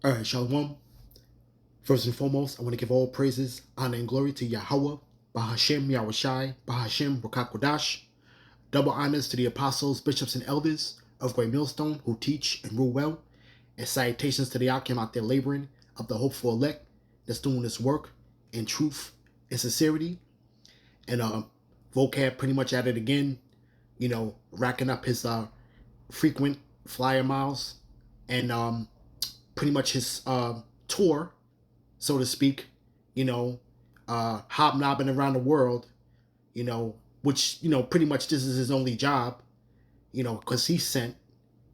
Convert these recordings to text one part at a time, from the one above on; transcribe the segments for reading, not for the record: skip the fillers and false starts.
All right, Shalom. First and foremost, I want to give all praises, honor, and glory to Yahweh, Bahashem Yahushai, Bahashem Rakakodash. Double honors to the apostles, bishops, and elders of Great Millstone who teach and rule well. And salutations to the Akim out there laboring of the hopeful elect that's doing this work in truth and sincerity. And Vocab pretty much at it again, racking up his frequent flyer miles and pretty much his tour, so to speak, hobnobbing around the world, which, pretty much this is his only job, because he's sent,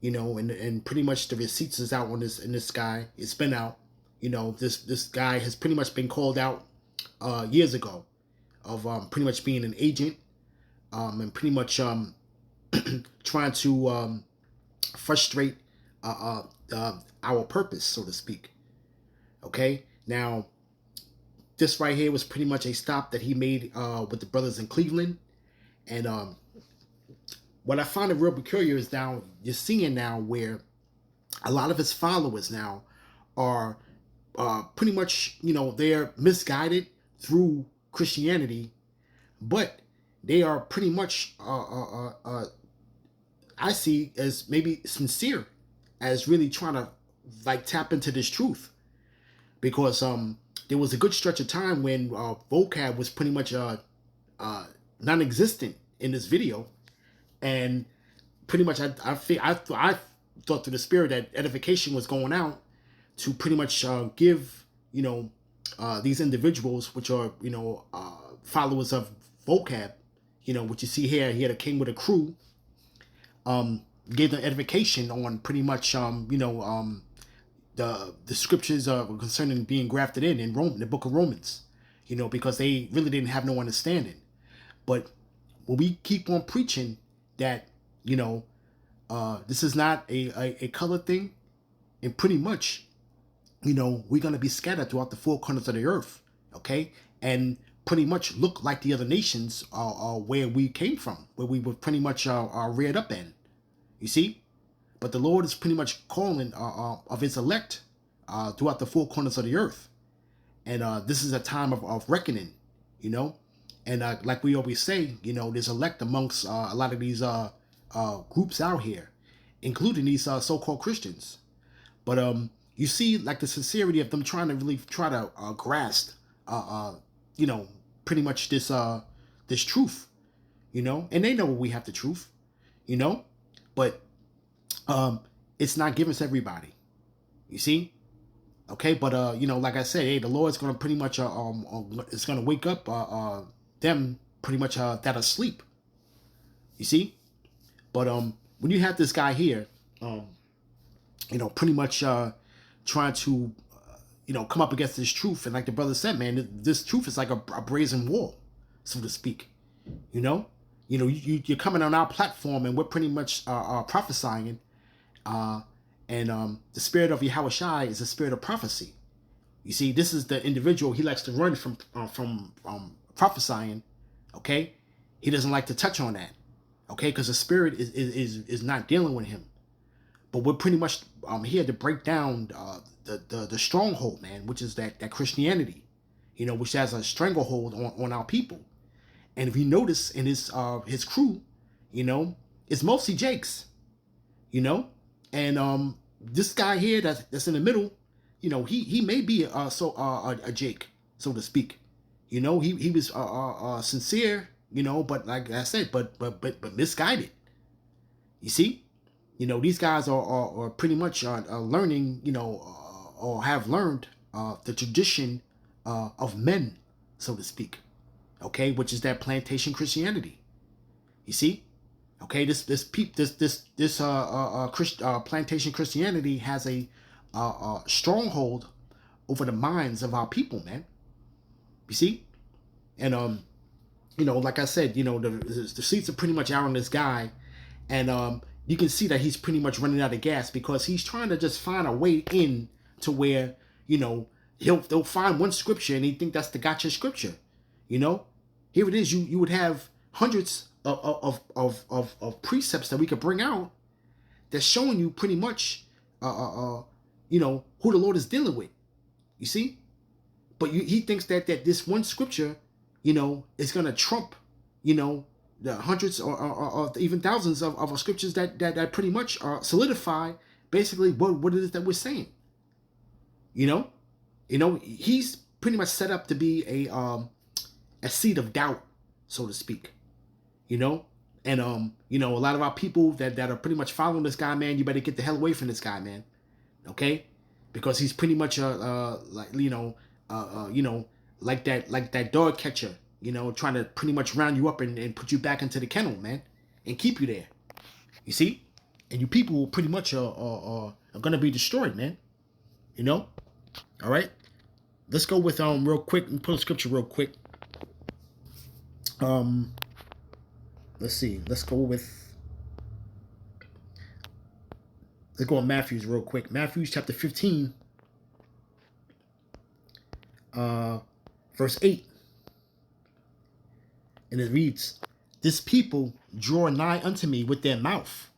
and pretty much the receipts is out on this, in this guy. It's been out, this guy has pretty much been called out years ago of pretty much being an agent and pretty much trying to frustrate our purpose, so to speak. Okay, now this right here was pretty much a stop that he made with the brothers in Cleveland, and what I find it real peculiar is now you're seeing now where a lot of his followers now are pretty much, they're misguided through Christianity, but they are pretty much I see as maybe sincere as really trying to like tap into this truth, because there was a good stretch of time when vocab was pretty much non-existent in this video, and pretty much I thought through the spirit that edification was going out to pretty much give these individuals, which are followers of vocab, what you see here. He had a king with a crew. Gave them edification on pretty much the scriptures concerning being grafted in Rome, the book of Romans, because they really didn't have no understanding. But when we keep on preaching that this is not a color thing, and pretty much we're going to be scattered throughout the four corners of the earth, okay, and pretty much look like the other nations where we came from, where we were pretty much reared up in. You see? But the Lord is pretty much calling of his elect throughout the four corners of the earth. And this is a time of reckoning, And like we always say, there's elect amongst a lot of these groups out here, including these so-called Christians. But you see like the sincerity of them trying to really try to grasp, pretty much this truth, and they know we have the truth, but it's not given to everybody, you see. Okay, but like I said, hey, the Lord's gonna pretty much it's gonna wake up them pretty much that are asleep, you see. But when you have this guy here, pretty much trying to come up against this truth, and like the brother said, man, this truth is like a brazen wall, so to speak. You're coming on our platform, and we're pretty much prophesying, and the spirit of Yahushai is a spirit of prophecy. You see, this is the individual. He likes to run from prophesying. Okay, he doesn't like to touch on that. Okay, because the spirit is not dealing with him. But we're pretty much here to break down the stronghold, man, which is that Christianity, which has a stranglehold on our people. And if you notice in his crew, it's mostly Jakes, and this guy here that's in the middle, he may be a Jake, so to speak. He was sincere, but like I said, but misguided. You see, these guys are pretty much learning, or have learned the tradition of men, so to speak. Okay, which is that plantation Christianity. You see, okay, this plantation Christianity has a stronghold over the minds of our people, man. You see, and like I said, the seats are pretty much out on this guy, and you can see that he's pretty much running out of gas, because he's trying to just find a way in to where they'll find one scripture and he think that's the gotcha scripture. Here it is. You would have hundreds of precepts that we could bring out that's showing you pretty much who the Lord is dealing with. You see? But he thinks that this one scripture, is going to trump, the hundreds or even thousands of scriptures that pretty much solidify basically what it is that we're saying. He's pretty much set up to be a seed of doubt, so to speak. And a lot of our people that are pretty much following this guy, man, you better get the hell away from this guy, man. Okay? Because he's pretty much like that dog catcher, trying to pretty much round you up and put you back into the kennel, man, and keep you there. You see? And you people will pretty much are gonna be destroyed, man. All right? Let's go with real quick and pull the scripture real quick. Let's see. Let's go with Matthew's real quick. Matthew's chapter 15, verse 8. And it reads, "This people draw nigh unto me with their mouth,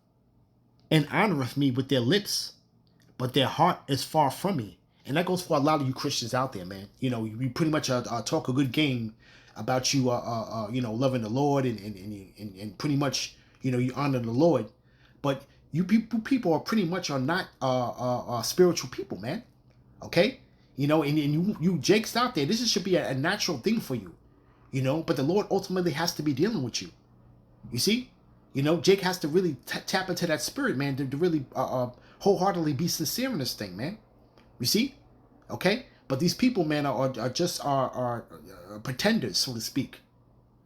and honoreth me with their lips, but their heart is far from me." And that goes for a lot of you Christians out there, man. You pretty much talk a good game about you, loving the Lord and pretty much, you honor the Lord, but you people are pretty much not spiritual people, man. Okay, and you Jakes out there. This should be a natural thing for you, But the Lord ultimately has to be dealing with you. You see, Jake has to really tap into that spirit, man, to really wholeheartedly be sincere in this thing, man. You see, okay. But these people, man, are just pretenders, so to speak.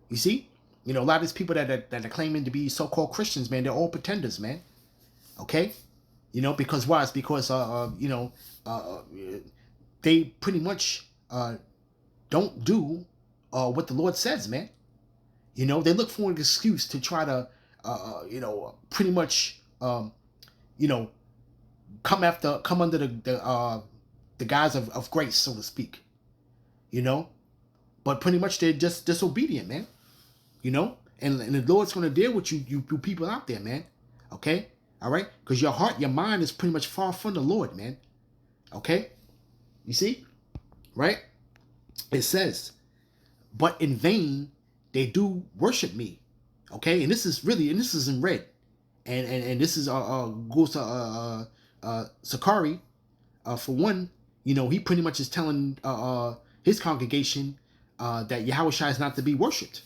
You see, a lot of these people that are claiming to be so-called Christians, man, they're all pretenders, man. Okay, because why? It's because they pretty much don't do what the Lord says, man. They look for an excuse to try to pretty much come under the guise of grace, so to speak. But pretty much they're just disobedient, man. And the Lord's going to deal with you people out there, man. Okay, all right, because your heart, your mind is pretty much far from the Lord, man. Okay, you see, right? It says, "But in vain they do worship me." Okay, and this is in red, and this is goes to Sakari. For one, he pretty much is telling his congregation that Yahushua is not to be worshipped.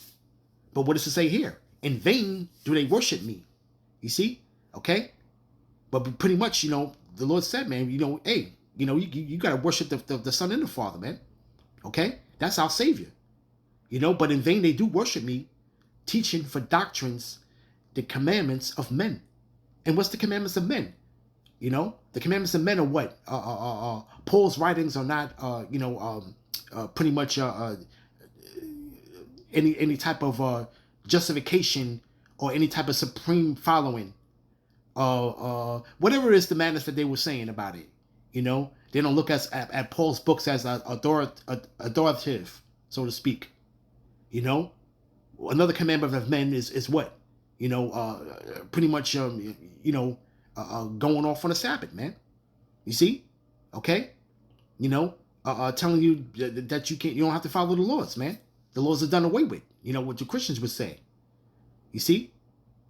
But what does it say here? In vain do they worship me. You see? Okay? But pretty much, the Lord said, man, hey, you got to worship the Son and the Father, man. Okay? That's our Savior. But in vain they do worship me, teaching for doctrines the commandments of men. And what's the commandments of men? The commandments of men are what? Paul's writings are not, pretty much any type of justification or any type of supreme following. Whatever is the madness that they were saying about it. They don't look at Paul's books as authoritative, so to speak. Another commandment of men is what? Pretty much, going off on a Sabbath, man. You see? Okay? Telling you that you don't have to follow the laws, man. The laws are done away with. What the Christians would say. You see?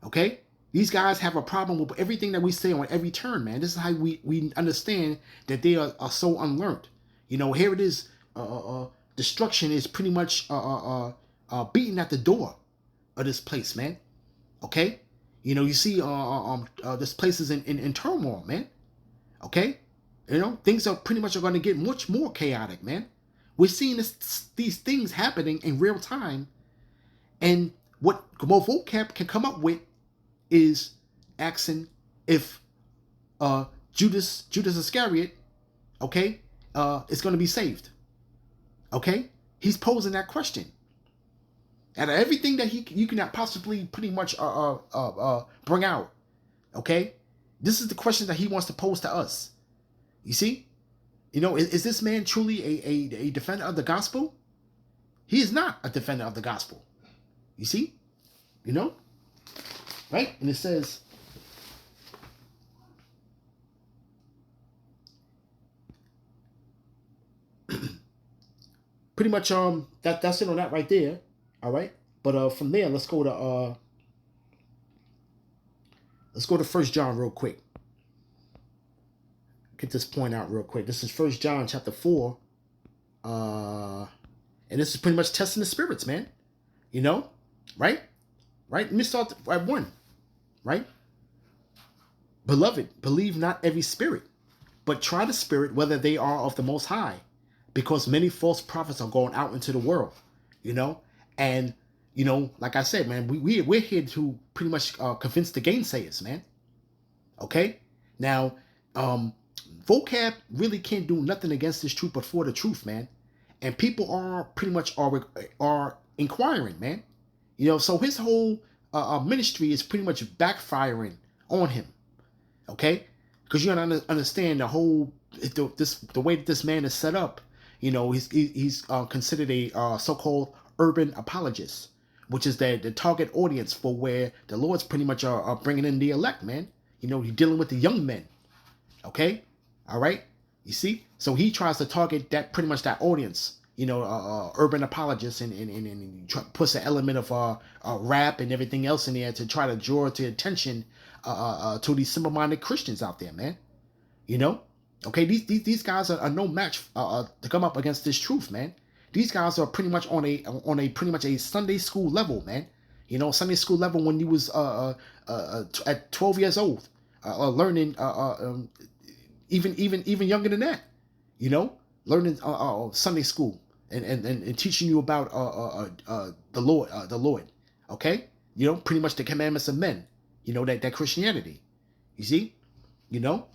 Okay? These guys have a problem with everything that we say on every turn, man. This is how we understand that they are so unlearned. Here it is. Destruction is pretty much beating at the door of this place, man. Okay? You see this place is in turmoil, man. Okay? Things are pretty much going to get much more chaotic, man. We're seeing these things happening in real time. And what vocab can come up with is asking if Judas Iscariot, okay, is going to be saved. Okay? He's posing that question. Out of everything that you cannot possibly pretty much bring out, okay? This is the question that he wants to pose to us. You see? Is this man truly a defender of the gospel? He is not a defender of the gospel. You see? Right? And it says, pretty much that's it on that right there. All right. But from there, let's go to First John real quick. Get this point out real quick. This is First John chapter 4. And this is pretty much testing the spirits, man. You know? Right? Right? Let me start at 1. Right? Beloved, believe not every spirit, but try the spirit whether they are of the Most High, because many false prophets are going out into the world, you know? And, you know, like I said, man, we're here to pretty much convince the gainsayers, man. Okay? Now, vocab really can't do nothing against this truth but for the truth, man. And people are pretty much are inquiring, man. You know, so his whole ministry is pretty much backfiring on him. Okay? Because you gotta understand the whole the way that this man is set up. You know, he's considered a so-called urban apologist, which is the target audience for where the Lord's pretty much are bringing in the elect, man. You know, he's dealing with the young men. Okay? All right? You see? So he tries to target that pretty much that audience, you know, urban apologists, and puts an element of rap and everything else in there to try to draw to attention to these simple-minded Christians out there, man. You know? Okay, these guys are no match to come up against this truth, man. These guys are pretty much on a pretty much a Sunday school level, man. You know, Sunday school level when you was at 12 years old, learning even younger than that. You know, learning Sunday school and teaching you about the Lord. Okay, you know, pretty much the commandments of men. You know, that Christianity. You see, you know.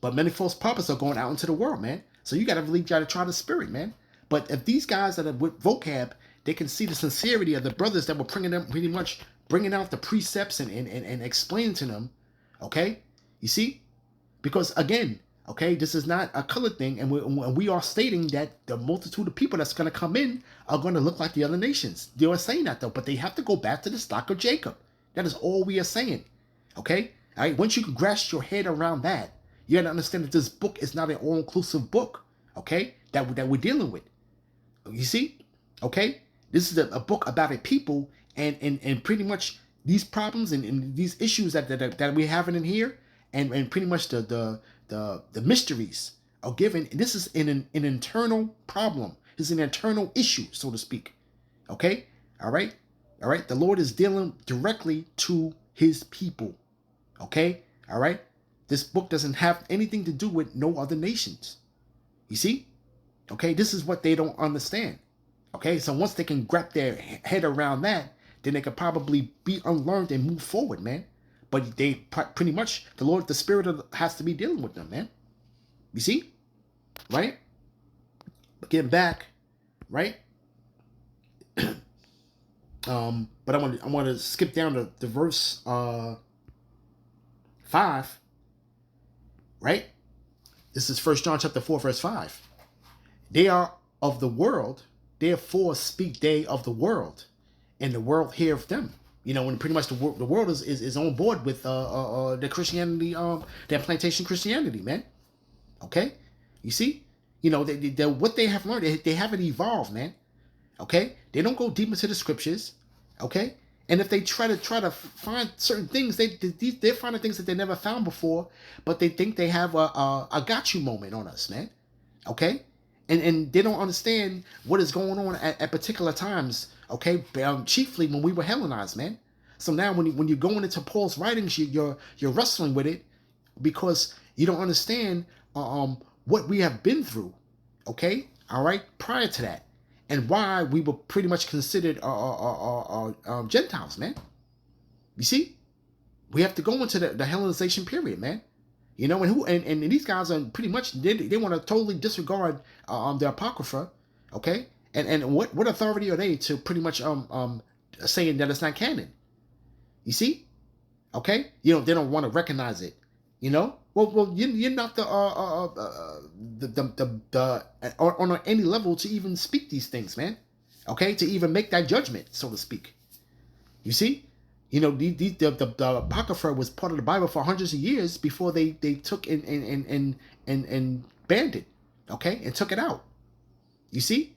But many false prophets are going out into the world, man. So you got to try the spirit, man. But if these guys that are with vocab, they can see the sincerity of the brothers that were pretty much bringing out the precepts and explaining to them, okay? You see? Because again, okay, this is not a color thing, and we are stating that the multitude of people that's going to come in are going to look like the other nations. They are saying that though, but they have to go back to the stock of Jacob. That is all we are saying, okay? All right, once you can grasp your head around that, you got to understand that this book is not an all-inclusive book, okay, that we're dealing with. You see? Okay? This is a book about a people and pretty much these problems and these issues that we're having in here and pretty much the mysteries are given. This is an internal problem. It's an internal issue, so to speak. Okay? All right? All right? The Lord is dealing directly to his people. Okay? All right? This book doesn't have anything to do with no other nations. You see? Okay, this is what they don't understand. Okay, so once they can wrap their head around that, then they could probably be unlearned and move forward, man. But they pretty much, the Spirit has to be dealing with them, man. You see? Right? But getting back, right? But I want to skip down to verse 5. Right? This is 1 John chapter 4, verse 5. They are of the world, therefore speak they of the world, and the world heareth them. You know, and pretty much the world is on board with the Christianity, that plantation Christianity, man. Okay? You see? You know, they what they have learned, they haven't evolved, man. Okay? They don't go deep into the scriptures. Okay? And if they try to find certain things, they're finding things that they never found before, but they think they have a got you moment on us, man. Okay? And they don't understand what is going on at particular times, okay? Chiefly when we were Hellenized, man. So now when you're going into Paul's writings, you're wrestling with it because you don't understand what we have been through, okay? All right, prior to that. And why we were pretty much considered Gentiles, man. You see? We have to go into the Hellenization period, man. You know, and these guys are pretty much, they want to totally disregard the Apocrypha, okay? And what authority are they to pretty much saying that it's not canon? You see? Okay? You know, they don't want to recognize it. You know? Well, you're not on any level to even speak these things, man. Okay, to even make that judgment, so to speak. You see, you know, the Apocrypha was part of the Bible for hundreds of years before they took and banned it, okay, and took it out. You see,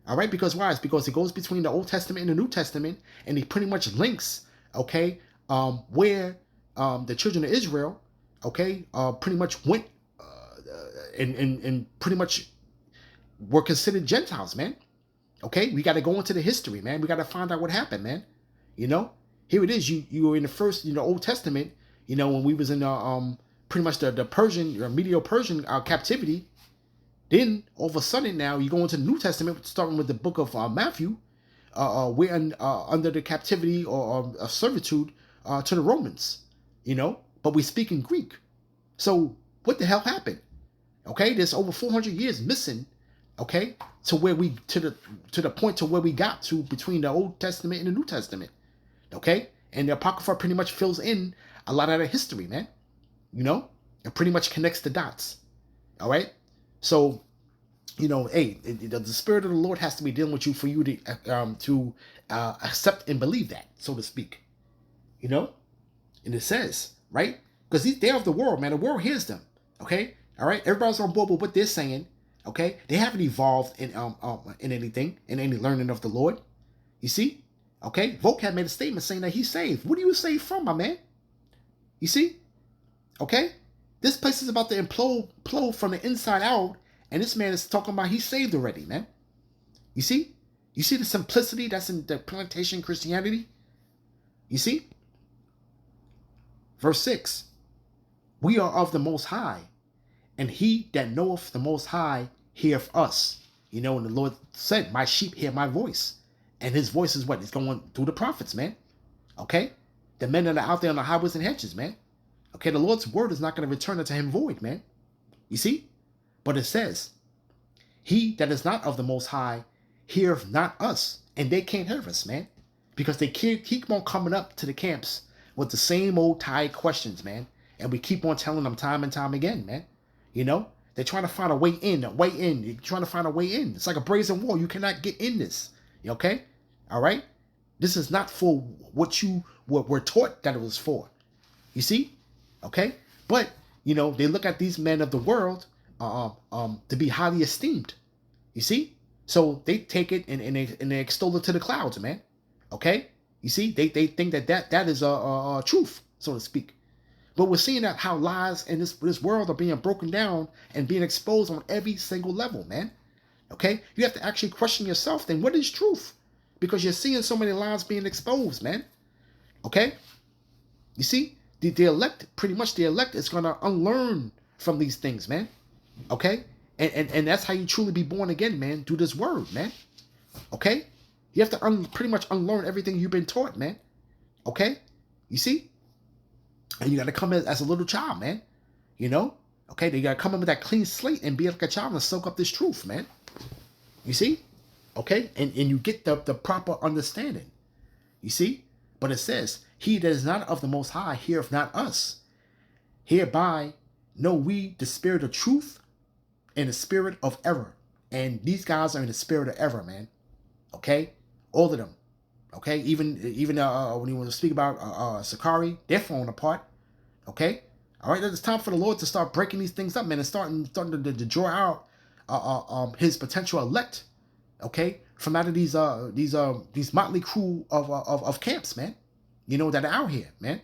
All right, because why? It's because it goes between the Old Testament and the New Testament, and it pretty much links, okay, where the children of Israel, okay, pretty much went and pretty much were considered Gentiles, man. Okay, we got to go into the history, man. We got to find out what happened, man. You know, here it is. You were in the first, Old Testament. You know, when we was in pretty much the Persian or Medo-Persian captivity. Then all of a sudden now you go into the New Testament, starting with the book of Matthew. We're under the captivity or servitude to the Romans. You know, but we speak in Greek. So what the hell happened? Okay, there's over 400 years missing. Okay, to where we to the point to where we got to between the Old Testament and the New Testament. Okay, and the Apocrypha pretty much fills in a lot of the history, man. You know, it pretty much connects the dots. All right, so hey, the Spirit of the Lord has to be dealing with you for you to accept and believe that, so to speak. You know, and it says right because they're of the world, man. The world hears them. Okay, all right, everybody's on board with what they're saying. Okay, they haven't evolved in anything, in any learning of the Lord. You see, okay, Vocab made a statement saying that he's saved. What are you saved from, my man? You see, okay, this place is about to implode from the inside out, and this man is talking about he's saved already, man. You see the simplicity that's in the plantation Christianity. You see, verse 6: we are of the Most High, and he that knoweth the Most High heareth us. You know, and the Lord said, my sheep hear my voice. And his voice is what? It's going through the prophets, man. Okay? The men that are out there on the highways and hedges, man. Okay, the Lord's word is not going to return unto him void, man. You see? But it says, he that is not of the Most High heareth not us. And they can't hear us, man. Because they keep on coming up to the camps with the same old tired questions, man. And we keep on telling them time and time again, man. You know, they're trying to find a way in, You're trying to find a way in. It's like a brazen wall. You cannot get in this. Okay? All right? This is not for what you were taught that it was for. You see? Okay? But, they look at these men of the world to be highly esteemed. You see? So they take it and they extol it to the clouds, man. Okay? You see? They think that is a truth, so to speak. But we're seeing that how lies in this world are being broken down and being exposed on every single level, man. Okay? You have to actually question yourself then, what is truth? Because you're seeing so many lies being exposed, man. Okay? You see? The elect, pretty much the elect is going to unlearn from these things, man. Okay? And that's how you truly be born again, man, through this word, man. Okay? You have to pretty much unlearn everything you've been taught, man. Okay? You see? And you got to come in as a little child, man. Okay, you got to come in with that clean slate and be like a child and soak up this truth, man. You see? Okay, and you get the proper understanding. You see? But it says, he that is not of the Most High heareth not us. Hereby know we the spirit of truth and the spirit of error. And these guys are in the spirit of error, man. Okay? All of them. Okay? Even when you want to speak about Sakari, they're falling apart. Okay? All right, it's time for the Lord to start breaking these things up, man, and starting to draw out his potential elect, okay, from out of these motley crew of camps, man, that are out here, man,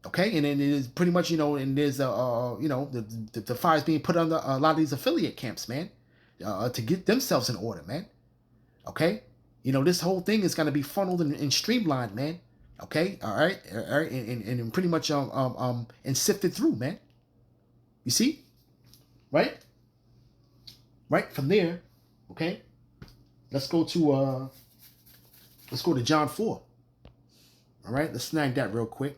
okay, and then it is pretty much, and there's the fires being put under a lot of these affiliate camps, man, to get themselves in order, man, okay, this whole thing is going to be funneled and streamlined, man. Okay, all right, and pretty much and sifted through, man. You see, right from there. Okay, let's go to John 4. All right, let's snag that real quick.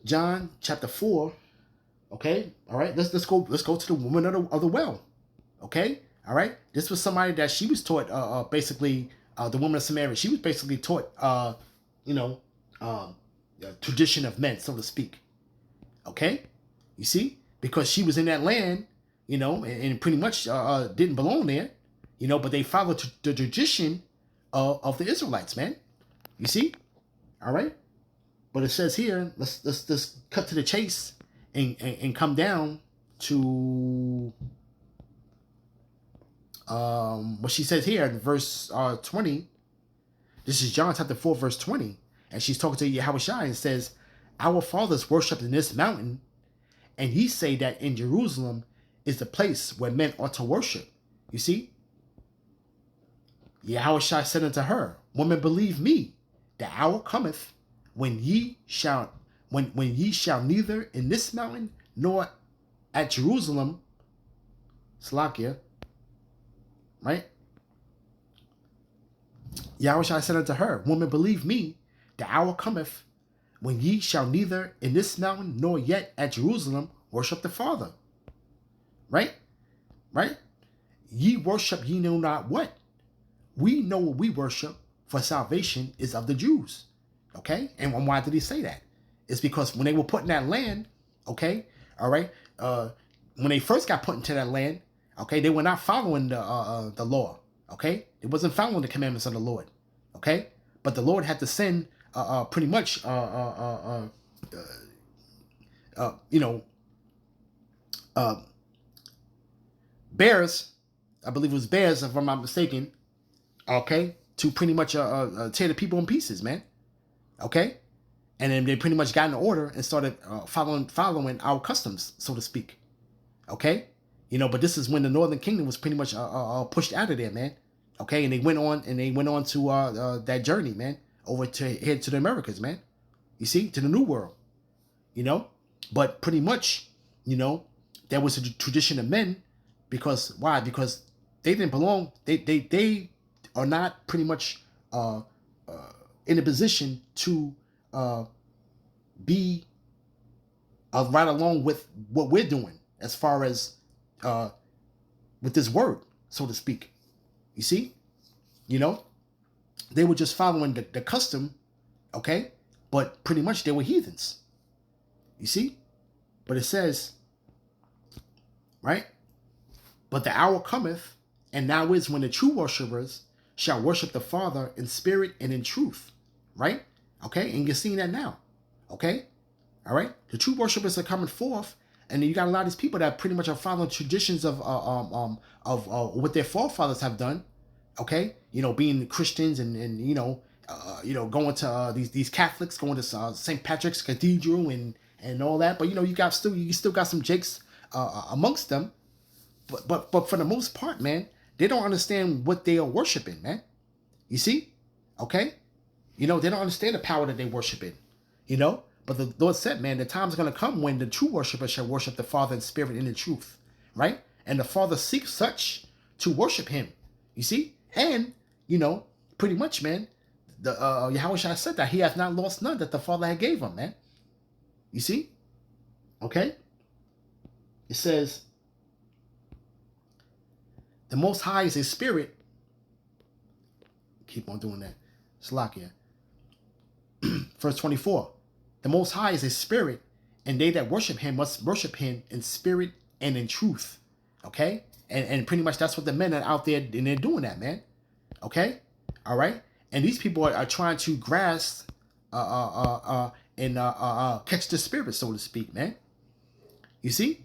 John chapter 4. Okay, all right, let's go to the woman of the well. Okay. All right, this was somebody that she was taught, basically, the woman of Samaria. She was basically taught, tradition of men, so to speak. Okay, you see, because she was in that land, and pretty much didn't belong there, but they followed the tradition of the Israelites, man. You see, all right. But it says here, let's cut to the chase and come down to what she says here in verse 20. This is John chapter 4, verse 20. And she's talking to Yahushua and says, our fathers worshipped in this mountain, and ye say that in Jerusalem is the place where men ought to worship. You see? Yahushua said unto her, woman, believe me, the hour cometh when ye shall neither in this mountain nor at Jerusalem, Slakia, right? Yahushua said unto her, woman, believe me, the hour cometh when ye shall neither in this mountain nor yet at Jerusalem worship the Father. Right? Right? Ye worship ye know not what. We know what we worship, for salvation is of the Jews. Okay? And why did he say that? It's because when they were put in that land, okay, all right, when they first got put into that land, okay, they were not following the law. Okay? It wasn't following the commandments of the Lord. Okay? But the Lord had to send pretty much bears, I believe it was bears, if I'm not mistaken, okay, to pretty much tear the people in pieces, man. Okay? And then they pretty much got in order and started following our customs, so to speak. Okay? But this is when the Northern Kingdom was pretty much pushed out of there, man. Okay? And they went on to that journey, man, over to head to the Americas, man. You see, to the New World. But pretty much, there was a tradition of men, because why? Because they didn't belong. They are not pretty much in a position to be right along with what we're doing as far as with this word, so to speak. You see, they were just following the custom, okay, but pretty much they were heathens. You see, but it says, right? But the hour cometh, and now is when the true worshipers shall worship the Father in spirit and in truth, right? Okay, and you're seeing that now, okay? All right, the true worshipers are coming forth, and then you got a lot of these people that pretty much are following traditions of what their forefathers have done, okay? Being Christians and going to these Catholics, going to St. Patrick's Cathedral and all that. But you still got some jakes amongst them, but for the most part, man, they don't understand what they are worshiping, man. You see, okay? They don't understand the power that they worship in, But the Lord said, man, the time's going to come when the true worshipers shall worship the Father in spirit and in truth, right? And the Father seeks such to worship him, you see? And, pretty much, man, the Yahushua said that he has not lost none that the Father had gave him, man. You see? Okay? It says, the Most High is a spirit. Keep on doing that. Slakia. Verse 24. The Most High is a spirit, and they that worship him must worship him in spirit and in truth. Okay? And pretty much that's what the men are out there, and they're doing that, man. Okay? All right? And these people are trying to grasp and catch the spirit, so to speak, man. You see?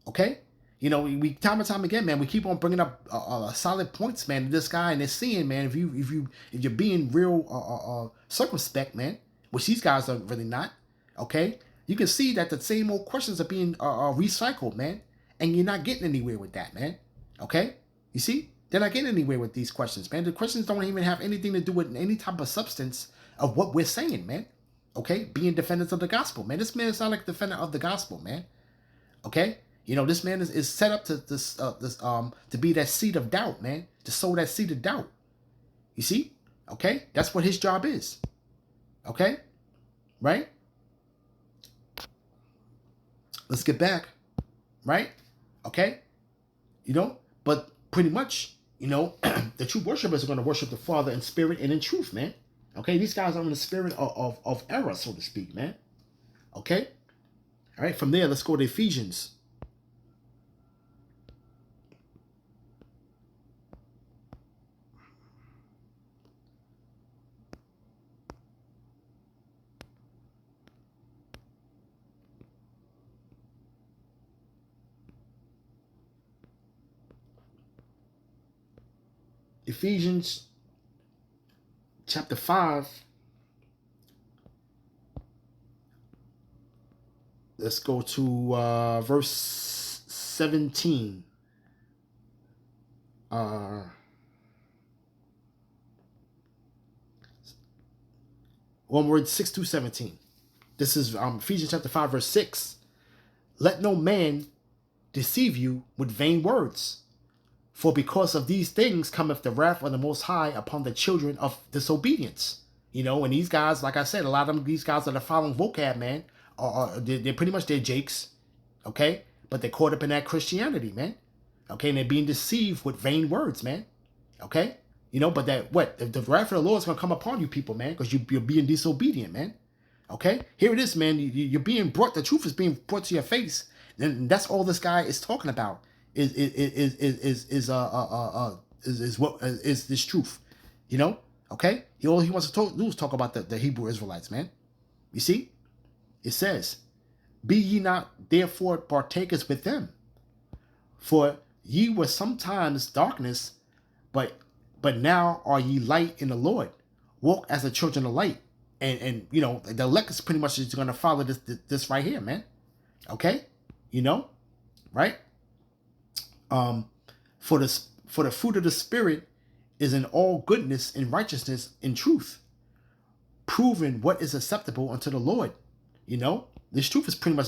Okay? We time and time again, man, we keep on bringing up solid points, man, to this guy, and they're seeing, man, if you're being real circumspect, man, which these guys are really not, okay, you can see that the same old questions are being recycled, man, and you're not getting anywhere with that, man. Okay? You see? They're not getting anywhere with these questions, man. The questions don't even have anything to do with any type of substance of what we're saying, man. Okay? Being defenders of the gospel, man. This man is not like a defender of the gospel, man. Okay? This man is set up to be that seed of doubt, man. To sow that seed of doubt. You see? Okay? That's what his job is. Okay? Right? Let's get back. Right? Okay? But pretty much, the true worshipers are going to worship the Father in spirit and in truth, man. Okay? These guys are in the spirit of error, so to speak, man. Okay? All right? From there, let's go to Ephesians. Ephesians chapter 5. Let's go to verse 17. One word, 6 to 17. This is Ephesians chapter 5, verse 6. Let no man deceive you with vain words, for because of these things cometh the wrath of the Most High upon the children of disobedience. You know, and these guys, like I said, a lot of them, these guys that are following vocab, man, they're pretty much, they're jakes, okay? But they're caught up in that Christianity, man, okay? And they're being deceived with vain words, man, okay? You know, but that, what? The wrath of the Lord is going to come upon you people, man, because you're being disobedient, man, okay? Here it is, man. You're being brought, the truth is being brought to your face. And that's all this guy is talking about is this truth, you know? Okay? All he wants to do is talk about the Hebrew Israelites, man. You see? It says, be ye not therefore partakers with them, for ye were sometimes darkness, but now are ye light in the Lord. Walk as the children of light. And you know, the elect is pretty much just going to follow this right here, man. Okay? You know? Right? For the fruit of the Spirit is in all goodness and righteousness and truth, proving what is acceptable unto the Lord. You know, this truth is pretty much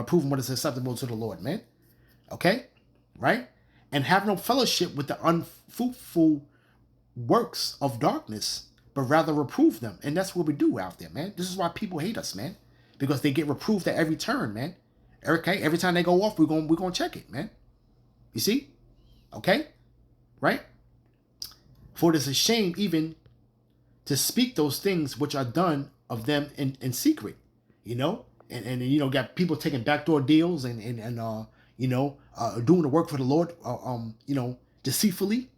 proving what is acceptable to the Lord, man. Okay, right? And have no fellowship with the unfruitful works of darkness, but rather reprove them. And that's what we do out there, man. This is why people hate us, man, because they get reproved at every turn, man. Okay, every time they go off, we're gonna check it, man. You see? Okay? Right? For it is a shame even to speak those things which are done of them in secret, you know? And you know, got people taking backdoor deals and you know, doing the work for the Lord, you know, deceitfully,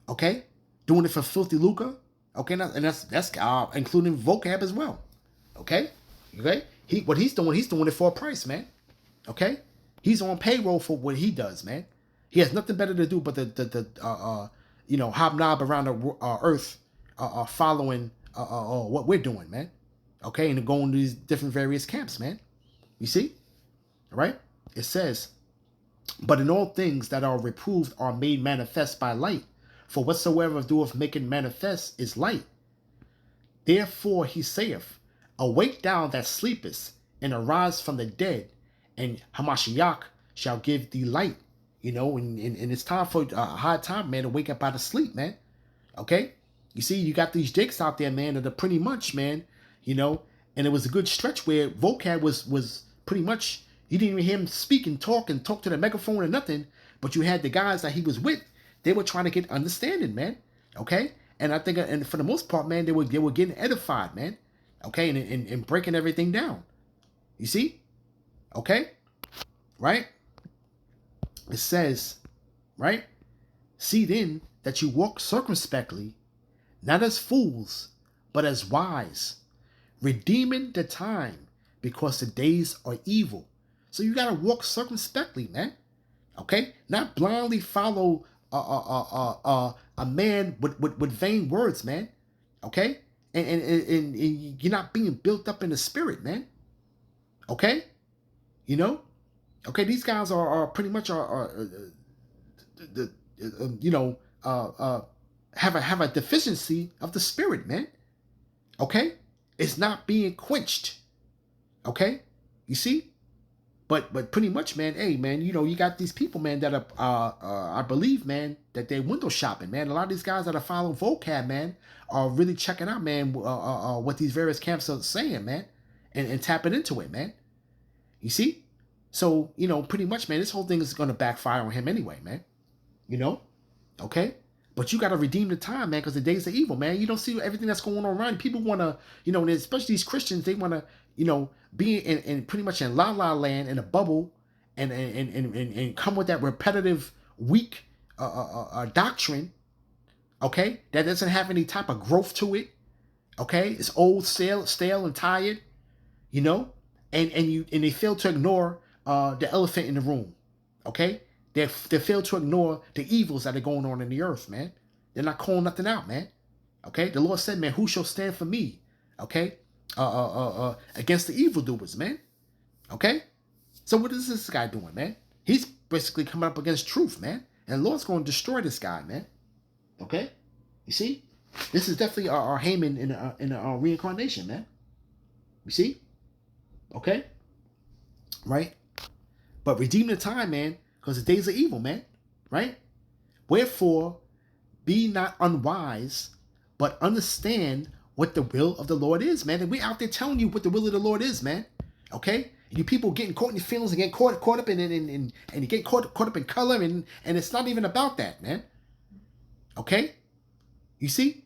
okay? Doing it for filthy lucre, okay? And that's including vocab as well, okay? Okay? He's doing it for a price, man, okay? He's on payroll for what he does, man. He has nothing better to do but you know, hobnob around the earth, following what we're doing, man. Okay, and going to these different various camps, man. You see, all right? It says, but in all things that are reproved are made manifest by light, for whatsoever doeth make it manifest is light. Therefore he saith, awake thou that sleepest, and arise from the dead, and Hamashiach shall give thee light. You know, and it's time for a hard time, man, to wake up out of sleep, man. Okay? You see, you got these jakes out there, man, that are pretty much, man, you know, and it was a good stretch where vocab was pretty much, you didn't even hear him speak and talk to the megaphone or nothing, but you had the guys that he was with, they were trying to get understanding, man. Okay? And I think, and for the most part, man, they were getting edified, man. Okay? And breaking everything down. You see? Okay? Right? It says, right? See then that you walk circumspectly, not as fools, but as wise, redeeming the time, because the days are evil. So you gotta walk circumspectly, man. Okay? Not blindly follow a man with vain words, man. Okay? And you're not being built up in the spirit, man. Okay? You know? Okay, these guys are pretty much you know, have a deficiency of the spirit, man. Okay, it's not being quenched. Okay, you see, but pretty much, man. Hey, man, you know, you got these people, man, that are I believe, man, that they're window shopping, man. A lot of these guys that are following vocab, man, are really checking out, man, what these various camps are saying, man, and tapping into it, man. You see. So, you know, pretty much, man, this whole thing is going to backfire on him anyway, man. You know? Okay? But you got to redeem the time, man, because the days are evil, man. You don't see everything that's going on around. People want to, you know, especially these Christians, they want to, you know, be in pretty much in la-la land, in a bubble, and come with that repetitive, weak doctrine, okay? That doesn't have any type of growth to it, okay? It's old, stale, and tired, you know? And they fail to ignore the elephant in the room, okay? They fail to ignore the evils that are going on in the earth, man. They're not calling nothing out, man. Okay? The Lord said, man, who shall stand for me? Okay? Against the evildoers, man. Okay? So what is this guy doing, man? He's basically coming up against truth, man. And the Lord's going to destroy this guy, man. Okay? You see? This is definitely our Haman in our reincarnation, man. You see? Okay? Right? But redeem the time, man, because the days are evil, man. Right? Wherefore, be not unwise, but understand what the will of the Lord is, man. And we're out there telling you what the will of the Lord is, man. Okay? And you people getting caught in your feelings and getting caught up in and you get caught up in color, and it's not even about that, man. Okay? You see?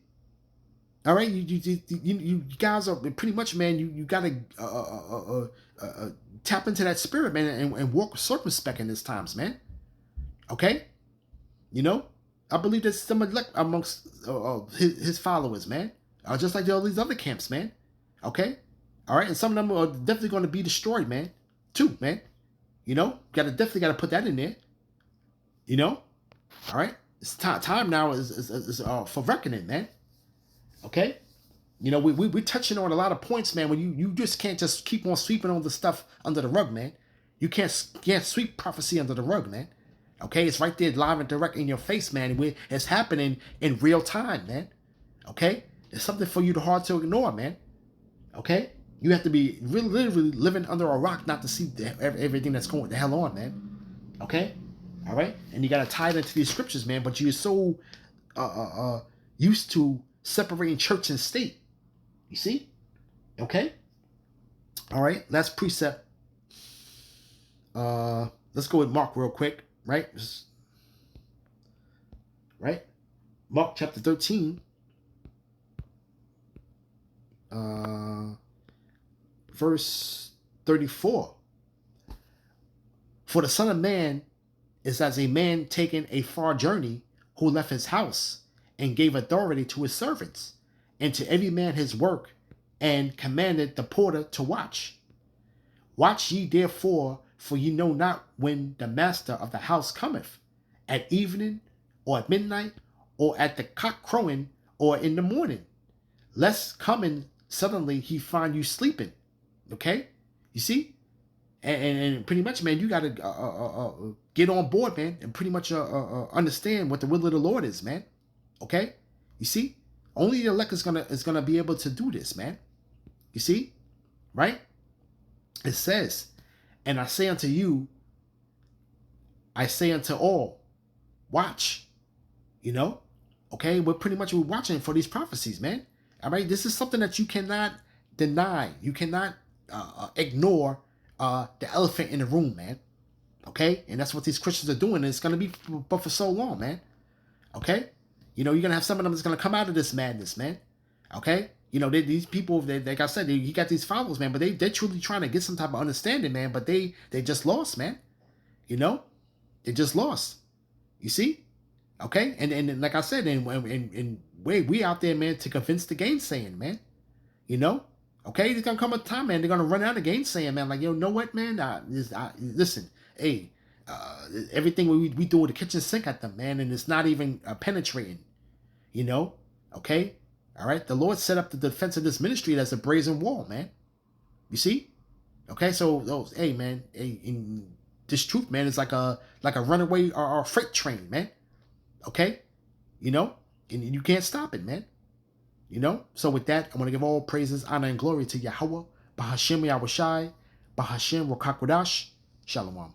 All right? You guys are pretty much, man, you got to tap into that spirit, man, and walk circumspect in these times, man. Okay? You know? I believe there's some elect amongst his followers, man. Just like all these other camps, man. Okay? All right? And some of them are definitely going to be destroyed, man. Too, man. You know? Definitely got to put that in there. You know? All right? It's time now is for reckoning, man. Okay? You know, we're touching on a lot of points, man, when you just can't just keep on sweeping all the stuff under the rug, man. You can't sweep prophecy under the rug, man. Okay, it's right there live and direct in your face, man. It's happening in real time, man. Okay? It's something for you to hard to ignore, man. Okay? You have to be really, literally living under a rock not to see everything that's going the hell on, man. Okay? All right? And you got to tie it into these scriptures, man, but you're so used to separating church and state. You see? Okay? All right, last precept. Let's go with Mark real quick. Right? Right? Mark chapter 13. Verse 34. For the Son of Man is as a man taking a far journey, who left his house and gave authority to his servants, and to every man his work, and commanded the porter to watch. Watch ye therefore, for ye know not when the master of the house cometh, at evening, or at midnight, or at the cock crowing, or in the morning, lest coming suddenly he find you sleeping. Okay? You see? And pretty much, man, you got to get on board, man, and pretty much understand what the will of the Lord is, man. Okay? You see? Only the elect is gonna be able to do this, man. You see? Right? It says, and I say unto you, I say unto all, watch. You know? Okay? We're watching for these prophecies, man. All right? This is something that you cannot deny. You cannot ignore the elephant in the room, man. Okay? And that's what these Christians are doing. And it's going to be for so long, man. Okay? You know, you're going to have some of them that's going to come out of this madness, man. Okay? You know, these people, like I said, he got these followers, man, but they're truly trying to get some type of understanding, man, but they just lost, man. You know? They just lost. You see? Okay? And like I said, and we out there, man, to convince the gainsaying, man. You know? Okay? There's going to come a time, man, they're going to run out of gainsaying, man. Like, you know what, man? Listen, hey, everything we do with the kitchen sink at them, man, and it's not even penetrating. You know? Okay? All right? The Lord set up the defense of this ministry as a brazen wall, man. You see? Okay? So, hey, man, in this truth, man, is like a runaway or freight train, man. Okay? You know? And you can't stop it, man. You know? So with that, I want to give all praises, honor, and glory to Yahweh, Bahashem Yahushai, Bahashem Rakakwadash, Shalom.